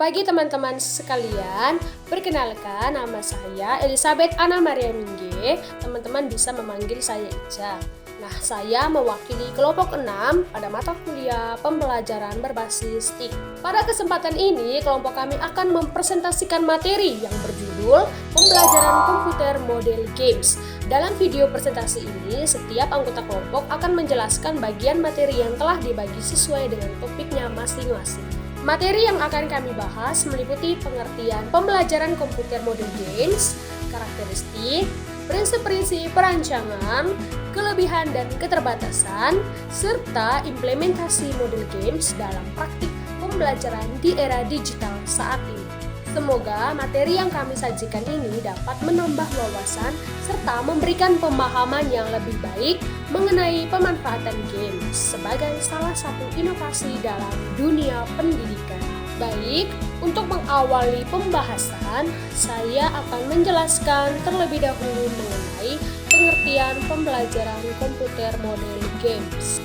pagi teman-teman sekalian, perkenalkan nama saya Elizabeth Anna Maria Mingge, teman-teman bisa memanggil saya Ica. Nah, saya mewakili kelompok 6 pada mata kuliah pembelajaran berbasis TIK. Pada kesempatan ini, kelompok kami akan mempresentasikan materi yang berjudul Pembelajaran Komputer Model Games. Dalam video presentasi ini, setiap anggota kelompok akan menjelaskan bagian materi yang telah dibagi sesuai dengan topiknya masing-masing. Materi yang akan kami bahas meliputi pengertian pembelajaran komputer model games, karakteristik, prinsip-prinsip perancangan, kelebihan dan keterbatasan, serta implementasi model games dalam praktik pembelajaran di era digital saat ini. Semoga materi yang kami sajikan ini dapat menambah wawasan serta memberikan pemahaman yang lebih baik mengenai pemanfaatan games sebagai salah satu inovasi dalam dunia pendidikan. Baik, untuk mengawali pembahasan, saya akan menjelaskan terlebih dahulu mengenai pengertian pembelajaran komputer model games.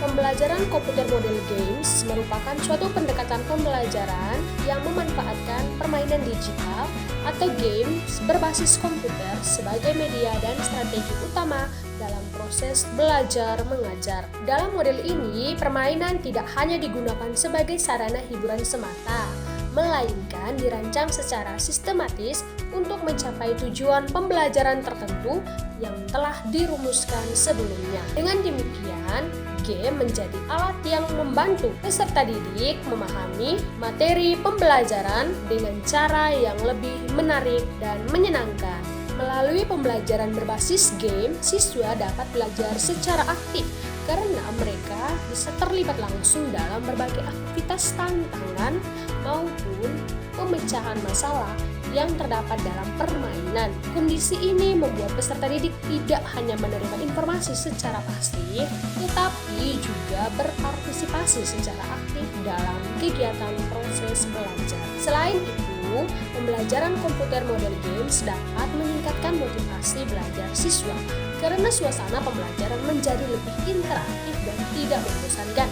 Pembelajaran komputer model games merupakan suatu pendekatan pembelajaran yang memanfaatkan permainan digital atau games berbasis komputer sebagai media dan strategi utama dalam proses belajar mengajar. Dalam model ini, permainan tidak hanya digunakan sebagai sarana hiburan semata, melainkan dirancang secara sistematis untuk mencapai tujuan pembelajaran tertentu yang telah dirumuskan sebelumnya. Dengan demikian, game menjadi alat yang membantu peserta didik memahami materi pembelajaran dengan cara yang lebih menarik dan menyenangkan. Melalui pembelajaran berbasis game, siswa dapat belajar secara aktif karena mereka bisa terlibat langsung dalam berbagai aktivitas tantangan maupun pemecahan masalah yang terdapat dalam permainan. Kondisi ini membuat peserta didik tidak hanya menerima informasi secara pasif, tetapi juga berpartisipasi secara aktif dalam kegiatan proses belajar. Selain itu, pembelajaran komputer model games dapat meningkatkan motivasi belajar siswa karena suasana pembelajaran menjadi lebih interaktif dan tidak membosankan.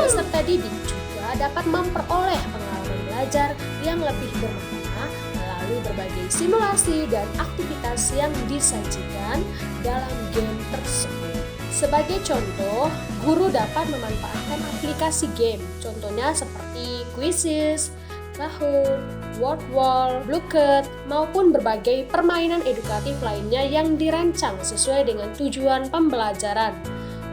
Peserta didik juga dapat memperoleh pengalaman belajar yang lebih bermakna melalui berbagai simulasi dan aktivitas yang disajikan dalam game tersebut. Sebagai contoh, guru dapat memanfaatkan aplikasi game, contohnya seperti Quizzes, Kahoot, Word Wall, Bluecut, maupun berbagai permainan edukatif lainnya yang dirancang sesuai dengan tujuan pembelajaran.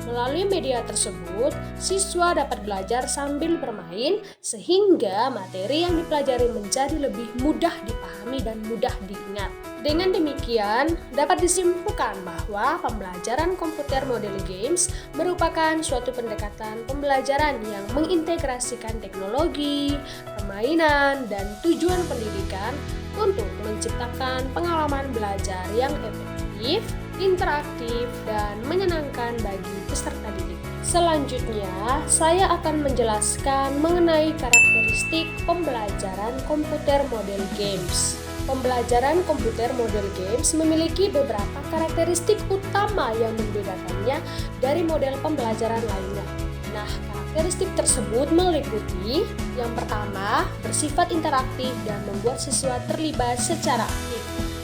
Melalui media tersebut, siswa dapat belajar sambil bermain sehingga materi yang dipelajari menjadi lebih mudah dipahami dan mudah diingat. Dengan demikian, dapat disimpulkan bahwa pembelajaran komputer model games merupakan suatu pendekatan pembelajaran yang mengintegrasikan teknologi, permainan, dan tujuan pendidikan untuk menciptakan pengalaman belajar yang efektif, interaktif, dan menyenangkan bagi peserta didik. Selanjutnya, saya akan menjelaskan mengenai karakteristik pembelajaran komputer model games. Pembelajaran komputer model games memiliki beberapa karakteristik utama yang membedakannya dari model pembelajaran lainnya. Nah, karakteristik tersebut meliputi yang pertama, bersifat interaktif dan membuat siswa terlibat secara aktif.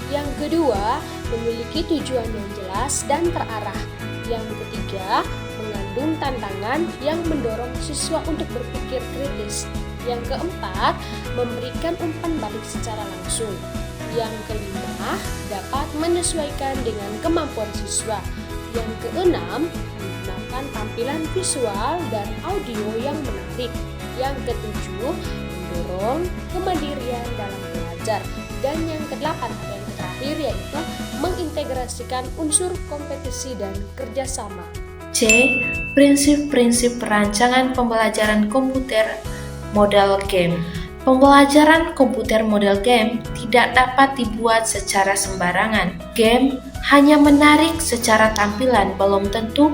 Yang kedua, memiliki tujuan yang jelas dan terarah. Yang ketiga, mengandung tantangan yang mendorong siswa untuk berpikir kritis. Yang keempat, memberikan umpan balik secara langsung. Yang kelima, dapat menyesuaikan dengan kemampuan siswa. Yang keenam, menggunakan tampilan visual dan audio yang menarik. Yang ketujuh, mendorong kemandirian dalam belajar. Dan yang kedelapan atau yang terakhir yaitu mengintegrasikan unsur kompetisi dan kerjasama. C. Prinsip-prinsip perancangan pembelajaran komputer model game. Pembelajaran komputer model game tidak dapat dibuat secara sembarangan. Game hanya menarik secara tampilan, belum tentu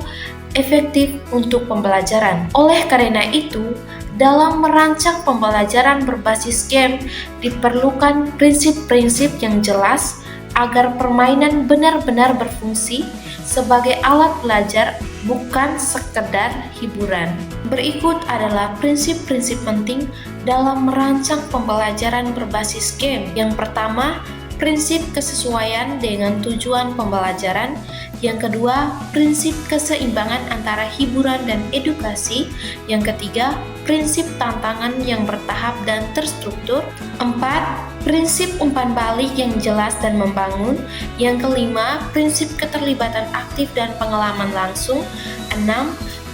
efektif untuk pembelajaran. Oleh karena itu, dalam merancang pembelajaran berbasis game diperlukan prinsip-prinsip yang jelas agar permainan benar-benar berfungsi sebagai alat belajar, bukan sekedar hiburan. Berikut adalah prinsip-prinsip penting dalam merancang pembelajaran berbasis game. Yang pertama, prinsip kesesuaian dengan tujuan pembelajaran. Yang kedua, prinsip keseimbangan antara hiburan dan edukasi. Yang ketiga, prinsip tantangan yang bertahap dan terstruktur. 4. Prinsip umpan balik yang jelas dan membangun. Yang kelima, prinsip keterlibatan aktif dan pengalaman langsung. 6.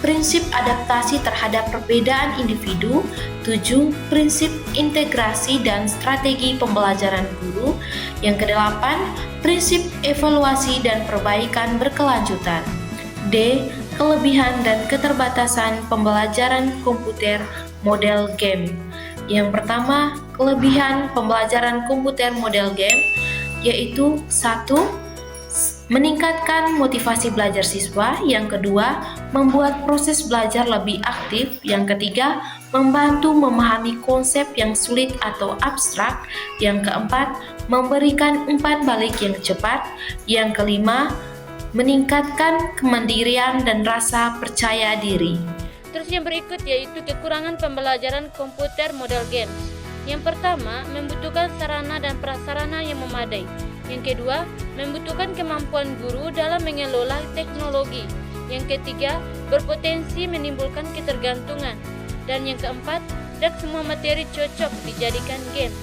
Prinsip adaptasi terhadap perbedaan individu. 7. Prinsip integrasi dan strategi pembelajaran guru. Yang kedelapan, prinsip evaluasi dan perbaikan berkelanjutan. D. Kelebihan dan keterbatasan pembelajaran komputer model game. Yang pertama, kelebihan pembelajaran komputer model game yaitu 1. Meningkatkan motivasi belajar siswa. Yang kedua, membuat proses belajar lebih aktif. Yang ketiga, membantu memahami konsep yang sulit atau abstrak. Yang keempat, memberikan umpan balik yang cepat. Yang kelima, meningkatkan kemandirian dan rasa percaya diri. Terus yang berikut yaitu kekurangan pembelajaran komputer model games. Yang pertama, membutuhkan sarana dan prasarana yang memadai. Yang kedua, membutuhkan kemampuan guru dalam mengelola teknologi. Yang ketiga, berpotensi menimbulkan ketergantungan. Dan yang keempat, tidak semua materi cocok dijadikan game.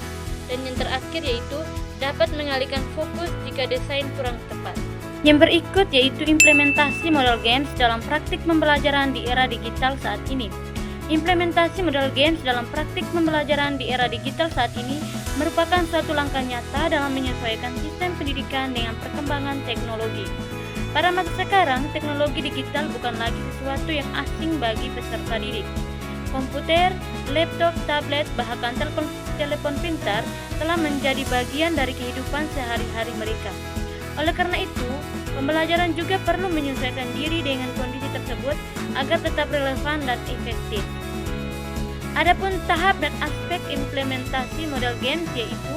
Dan yang terakhir yaitu dapat mengalihkan fokus jika desain kurang tepat. Yang berikut yaitu implementasi model games dalam praktik pembelajaran di era digital saat ini. Implementasi model games dalam praktik pembelajaran di era digital saat ini merupakan suatu langkah nyata dalam menyesuaikan sistem pendidikan dengan perkembangan teknologi. Pada masa sekarang, teknologi digital bukan lagi sesuatu yang asing bagi peserta didik. Komputer, laptop, tablet, bahkan telepon pintar telah menjadi bagian dari kehidupan sehari-hari mereka. Oleh karena itu, pembelajaran juga perlu menyesuaikan diri dengan kondisi tersebut agar tetap relevan dan efektif. Adapun tahap dan aspek implementasi model games yaitu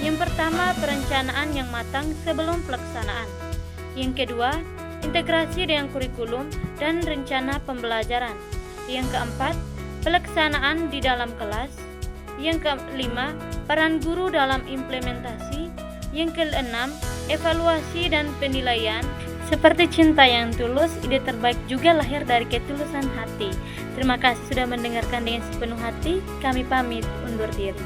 yang pertama, perencanaan yang matang sebelum pelaksanaan. Yang kedua, integrasi dengan kurikulum dan rencana pembelajaran. Yang keempat, pelaksanaan di dalam kelas. Yang kelima, peran guru dalam implementasi. Yang keenam, evaluasi dan penilaian. Seperti cinta yang tulus, ide terbaik juga lahir dari ketulusan hati. Terima kasih sudah mendengarkan dengan sepenuh hati. Kami pamit undur diri.